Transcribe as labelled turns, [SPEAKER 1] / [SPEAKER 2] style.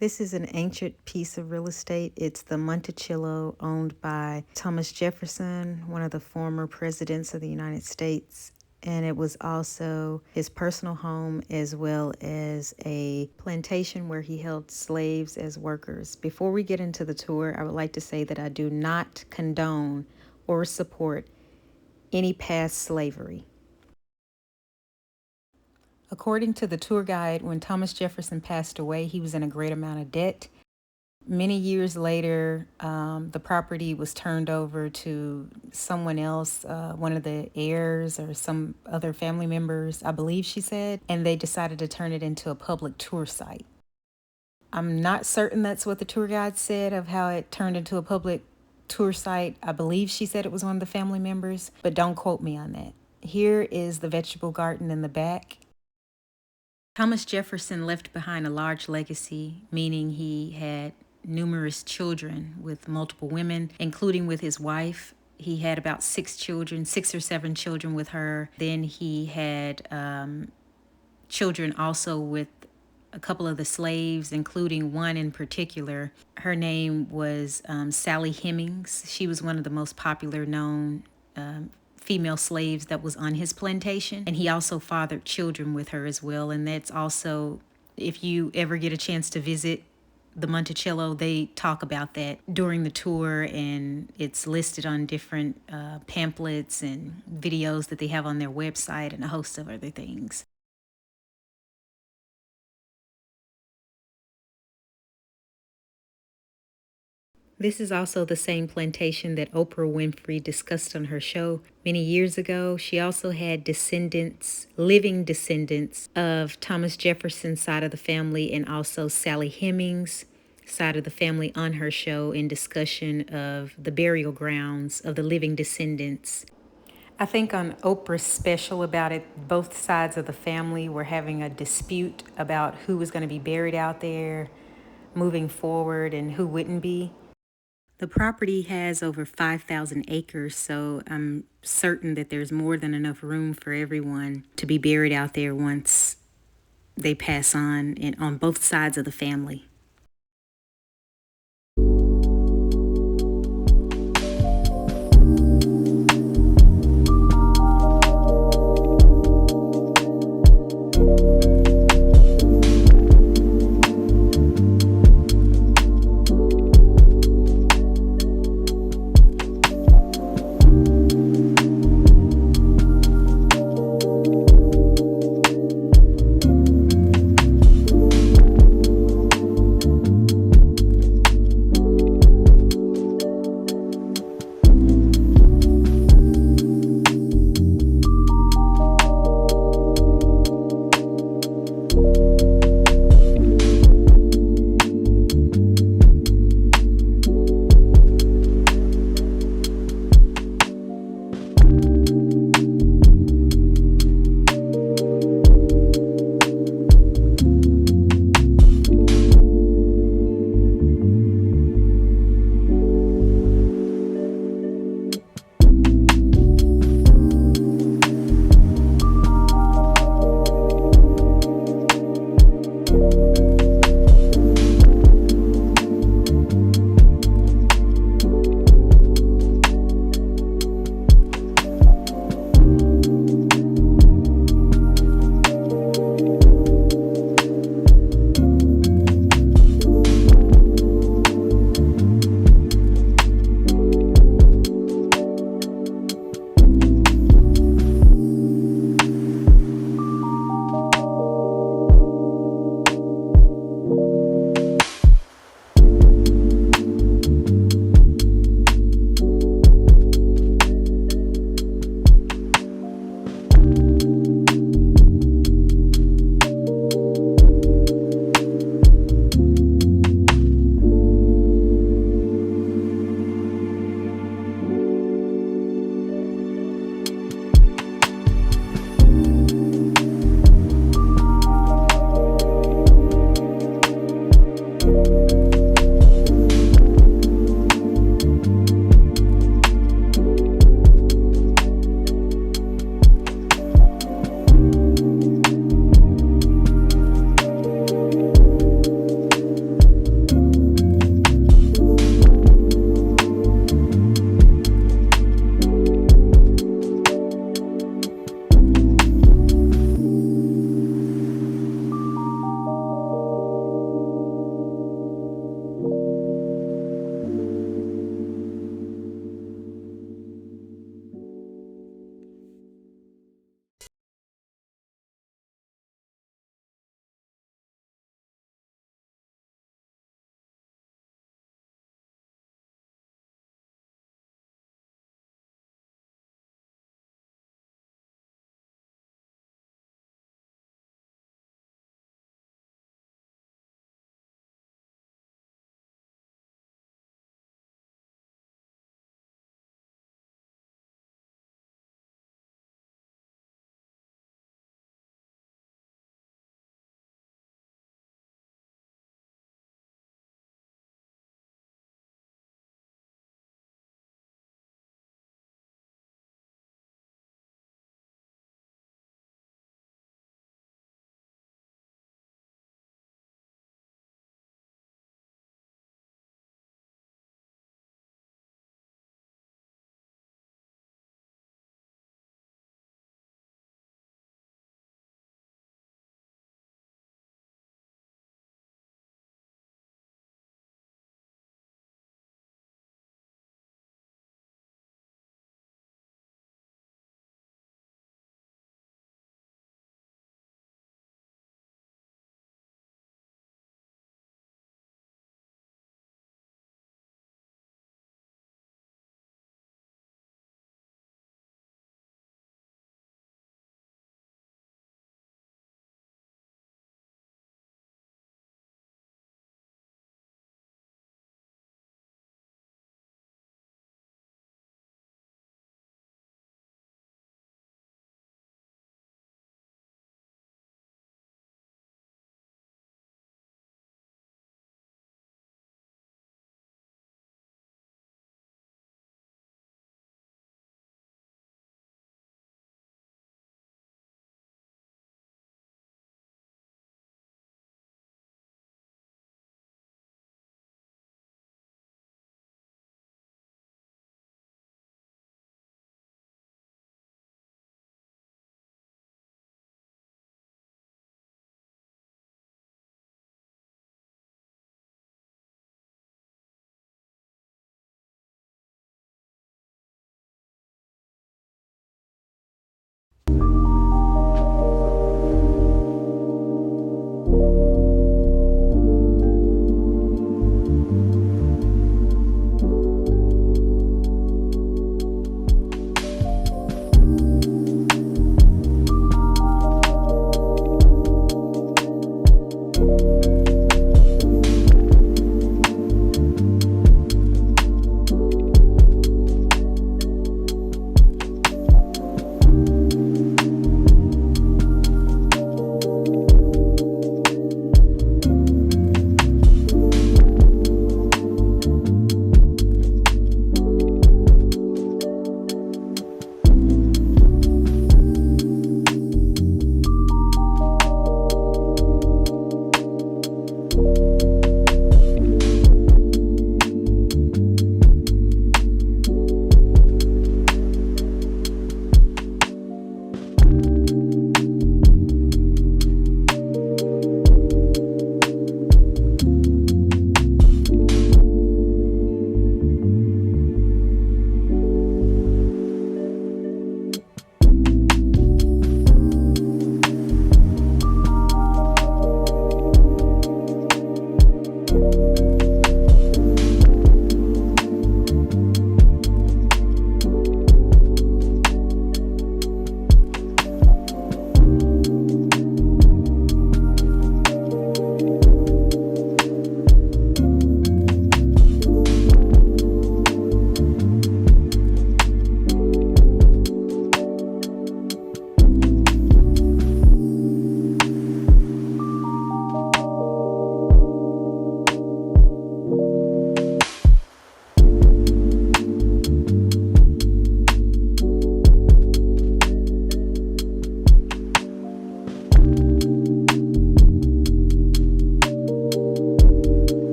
[SPEAKER 1] This is an ancient piece of real estate. It's the Monticello owned by Thomas Jefferson, one of the former presidents of the United States. And it was also his personal home as well as a plantation where he held slaves as workers. Before we get into the tour, I would like to say that I do not condone or support any past slavery. According to the tour guide, when Thomas Jefferson passed away, he was in a great amount of debt. Many years later, the property was turned over to someone else, one of the heirs or some other family members, I believe she said, and they decided to turn it into a public tour site. I'm not certain that's what the tour guide said of how it turned into a public tour site. I believe she said it was one of the family members, but don't quote me on that. Here is the vegetable garden in the back. Thomas Jefferson left behind a large legacy, meaning he had numerous children with multiple women, including with his wife. He had about 6 or 7 children with her. Then he had children also with a couple of the slaves, including one in particular. Her name was Sally Hemings. She was one of the most popular known female slaves that was on his plantation, and he also fathered children with her as well. And that's also, if you ever get a chance to visit the Monticello, they talk about that during the tour, and it's listed on different pamphlets and videos that they have on their website and a host of other things. This is also the same plantation that Oprah Winfrey discussed on her show many years ago. She also had descendants, living descendants of Thomas Jefferson's side of the family and also Sally Hemings' side of the family on her show in discussion of the burial grounds of the living descendants. I think on Oprah's special about it, both sides of the family were having a dispute about who was going to be buried out there moving forward and who wouldn't be. The property has over 5,000 acres, so I'm certain that there's more than enough room for everyone to be buried out there once they pass on, and on both sides of the family.